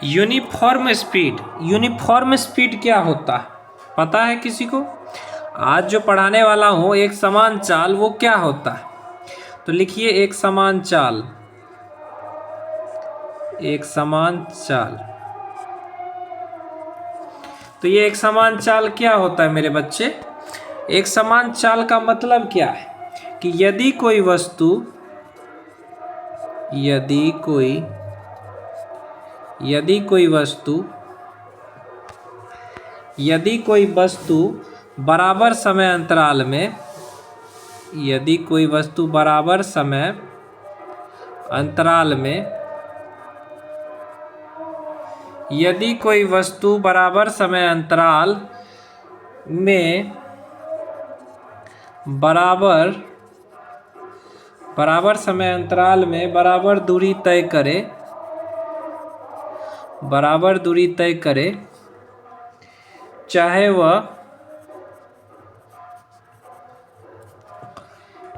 Uniform speed, uniform speed क्या होता है पता है किसी को? आज जो पढ़ाने वाला हूँ एक समान चाल, वो क्या होता है? तो लिखिए एक समान चाल, एक समान चाल। तो ये एक समान चाल क्या होता है मेरे बच्चे? एक समान चाल का मतलब क्या है कि यदि कोई वस्तु, यदि कोई वस्तु बराबर समय अंतराल में, यदि कोई वस्तु बराबर समय अंतराल में, यदि कोई वस्तु बराबर समय अंतराल में बराबर समय अंतराल में बराबर दूरी तय करे, बराबर दूरी तय करे, चाहे वह,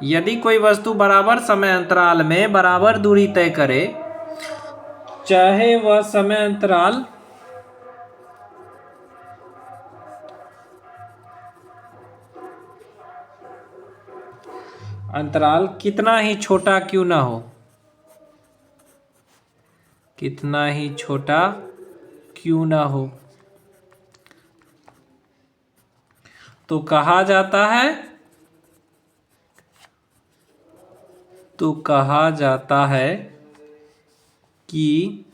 यदि कोई वस्तु बराबर समय अंतराल में बराबर दूरी तय करे, चाहे वह समय अंतराल कितना ही छोटा क्यों ना हो, कितना ही छोटा क्यों ना हो, तो कहा जाता है कि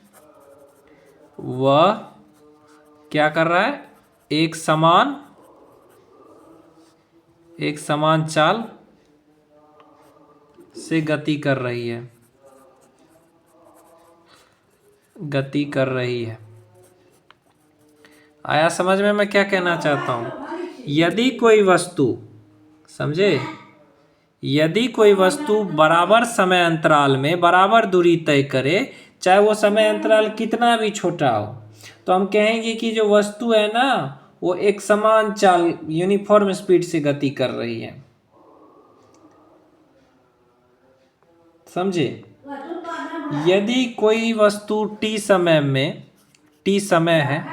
वह क्या कर रहा है? एक समान चाल से गति कर रही है। आया समझ में मैं क्या कहना चाहता हूं? यदि कोई वस्तु, समझे, यदि कोई वस्तु बराबर समय अंतराल में बराबर दूरी तय करे, चाहे वो समय अंतराल कितना भी छोटा हो, तो हम कहेंगे कि जो वस्तु है ना वो एक समान चाल, यूनिफॉर्म स्पीड से गति कर रही है। समझे? यदि कोई वस्तु t समय में, t समय है,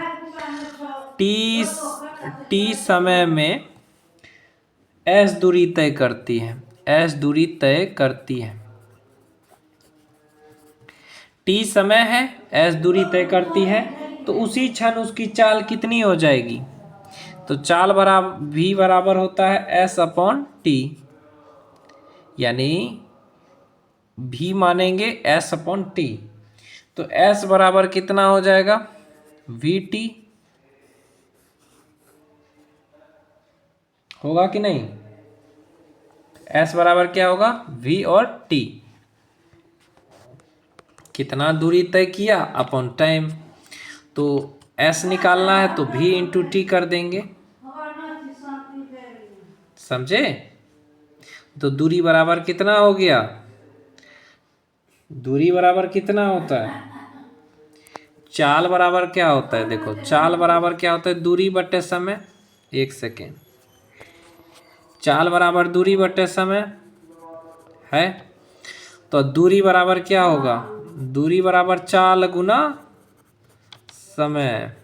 t समय में s दूरी तय करती है, s दूरी तय करती है, t समय है, s दूरी तय करती है, तो उसी क्षण उसकी चाल कितनी हो जाएगी? तो चाल v बराबर होता है s अपॉन t, यानी v मानेंगे s अपॉन t, तो s बराबर कितना हो जाएगा? vt होगा कि नहीं? s बराबर क्या होगा? v और t, कितना दूरी तय किया अपॉन टाइम। तो s निकालना है तो v इंटू टी कर देंगे, समझे? तो दूरी बराबर कितना हो गया? दूरी बराबर कितना होता है? चाल बराबर क्या होता है? देखो चाल बराबर क्या होता है? दूरी बटे समय। एक सेकेंड, चाल बराबर दूरी बटे समय है, तो दूरी बराबर क्या होगा? दूरी बराबर चाल गुना समय,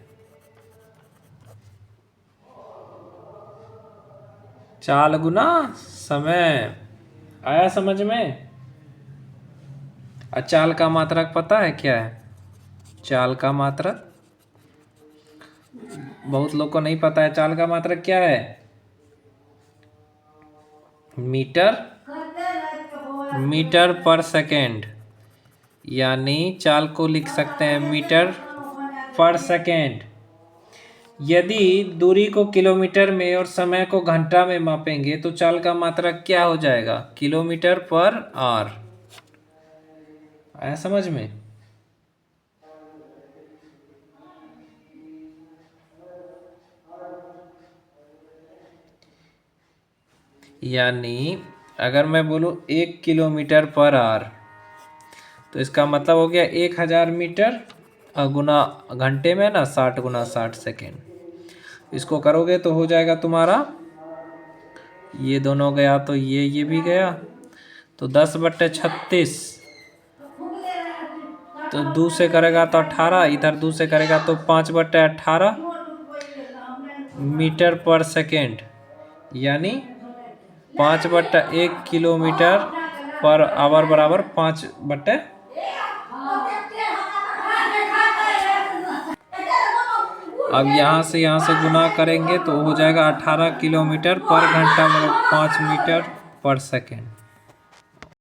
चाल गुना समय। आया समझ में? और चाल का मात्रक पता है क्या है? चाल का मात्रक बहुत लोग को नहीं पता है। चाल का मात्रक क्या है? मीटर पर सेकेंड, यानी चाल को लिख सकते हैं मीटर पर सेकेंड। यदि दूरी को किलोमीटर में और समय को घंटा में मापेंगे तो चाल का मात्रक क्या हो जाएगा? Kilometre per hour. आया समझ में? यानी अगर मैं बोलूं 1 किलोमीटर पर आवर, तो इसका मतलब हो गया 1000 मीटर गुना घंटे में ना 60 गुना 60 सेकेंड। इसको करोगे तो हो जाएगा तुम्हारा, ये दोनों गया तो ये भी गया, तो 10/36 तो 2 से करेगा तो 18, इधर 2 से करेगा तो 5/18 मीटर पर सेकेंड, यानी 5/1 किलोमीटर पर आवर बराबर 5/। अब यहाँ से गुना करेंगे तो हो जाएगा 18 किलोमीटर पर घंटा, मतलब 5 मीटर पर सेकेंड।